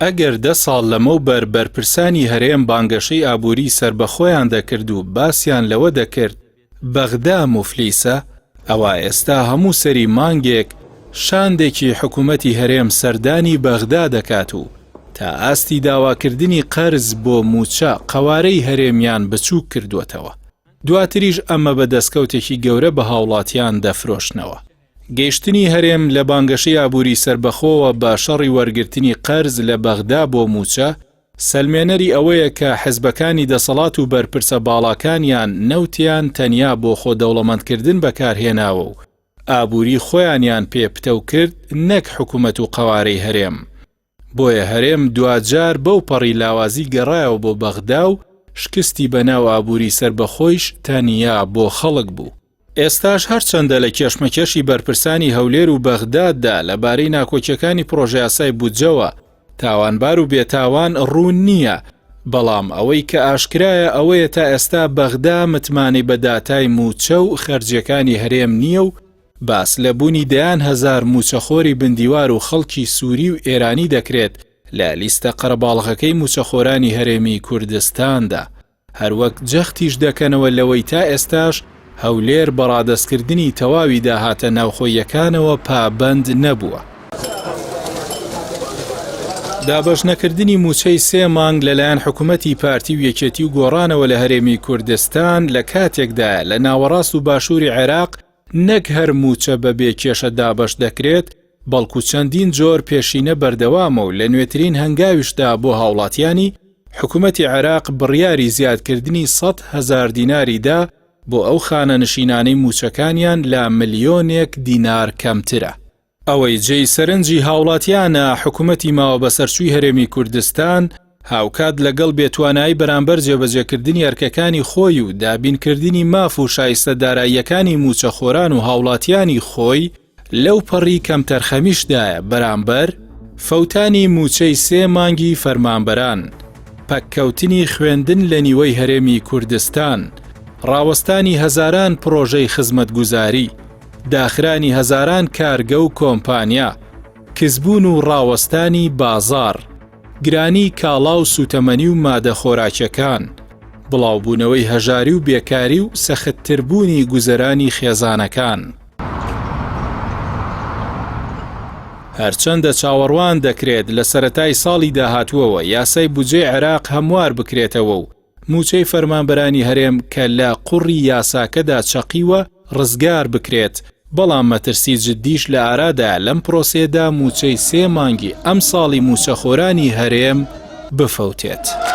ئەگەر 10 ساڵ لەمەوبەر بەرپرسانی هەرێم بانگەشەی ئابووری سربەخۆیان دەکرد و باسییان لەوە دەکرد بەغدا موفلیسە، ئەوە ئێستا هەموو سەری مانگێک شاندێکی حکوومەتی هەرێم سەردانی بەغدا دەکات و تا ئاستی داواکردنی قەرز بۆ موچە قەوارەی هەرێمیان بچووک کردووەتەوە. دواتریش ئەمە بە دەستکەوتێکی گەورە بە هاوڵاتیان دەفرۆشنەوە. گەیشتنی هەرێم لە بانگەشەی ئابووری سربەخۆوە بە شەڕی وەرگرتنی قەرز لە بەغدا بۆ موچە سەلمێنەری ئەوەیە کە حزبەکانی دەسەڵات و بەرپرسە باڵاکانیان نەوتیان تەنیا بۆ خۆ دەوڵەمەندکردن بەکارهێناوە و ئابووری خۆیانیان پێپتەو کرد نەک حکوومەت و قەوارەی هەرێم. بۆیە هەرێم دوجار بەو پەڕی لاوازی گەڕایەوە بۆ بەغدا و شکستی بەناو ئابووری سربەخۆیش تەنیا بۆ خەڵک بوو. ئێستاش هەرچەندە لە کێشمەکێشی بەرپرسانی هەولێر و بەغداددا لەبارەی ناکۆکیەکانی پرۆژە یاسای بودجەوە تاوانبار و بێتاوان ڕوون نییە، بەڵام ئەوەی کە ئاشکرایە ئەوەیە تا ئێستا بەغدا متمانەی بە داتای موچە و خەرجیەکانی هەرێم نییە و باس لە بوونی دەیان هەزار موچەخۆری بندیوار و خەڵکی سووری و ئێرانی دەکرێت لە لیستە قەرەباڵغەکەی موچەخۆرانی هەرێمی کوردستاندا. هەروەک جەختیش دەکەنەوە لەوەی تا ئێستاش هەولێر بەڕادەستکردنی تەواوی داهاتە ناوخۆیەکانەوە پابەند نەبووە. دابەشنەکردنی موچەی 3 مانگ لەلایەن حکوومەتی پارتی و یەکێتی و گۆڕانەوە لە هەرێمی کوردستان لە کاتێکدا لە ناوەڕاست و باشووری عێراق نەک هەر موچە بەبێ کێشە دابەش دەکرێت، بەڵکو چەندین جۆر پێشینە بەردەوامە و لە نوێترین هەنگاویشدا بۆ هاوڵاتیانی حکوومەتی عێراق بڕیاری زیادکردنی 100,000 دیناریدا بۆ ئەو خانە نشینانەی موچەکانیان لە ملیۆنێک دینار کەمترە. ئەوەی جێی سەرنجی هاوڵاتیانە حکوومەتی ماوە بەسەرچووی هەرێمی کوردستان هاوکات لەگەڵ بێتوانایی بەرامبەر جێبەجێکردنی ئەرکەکانی خۆی و دابینکردنی ماف و شایستە داراییەکانی موچەخۆران و هاوڵاتیانی خۆی لەو پەڕی کەمتەرخەمیشدایە بەرامبەر فەوتانی موچەی 3 مانگی فەرمانبەران، پەککەوتنی خوێندن لە نیوەی هەرێمی کوردستان، ڕاوەستانی هەزاران پرۆژەی خزمەتگوزاری، داخرانی هەزاران کارگە و کۆمپانیا، کزبوون و ڕاوەستانی بازار، گرانی کاڵا و سوتەمەنی و مادە خۆراکیەکان، بڵاوبوونەوەی هەژاری و بێکاری و سەختتربوونی گوزەرانی خێزانەکان. هەرچەندە چاوەڕوان دەکرێت لە سەرەتای ساڵی داهاتووەوە یاسای بودجەی عێراق هەموار بکرێتەوە و موچەی فەرمانبەرانی هەرێم کە لە قوڕی یاساکەدا چەقیوە ڕزگار بکرێت، بەڵام مەترسی جددیش لە ئارادا لەم پرۆسێدا موچەی 3 مانگی ئەم ساڵی موچەخۆرانی هەرێم بفەوتێت.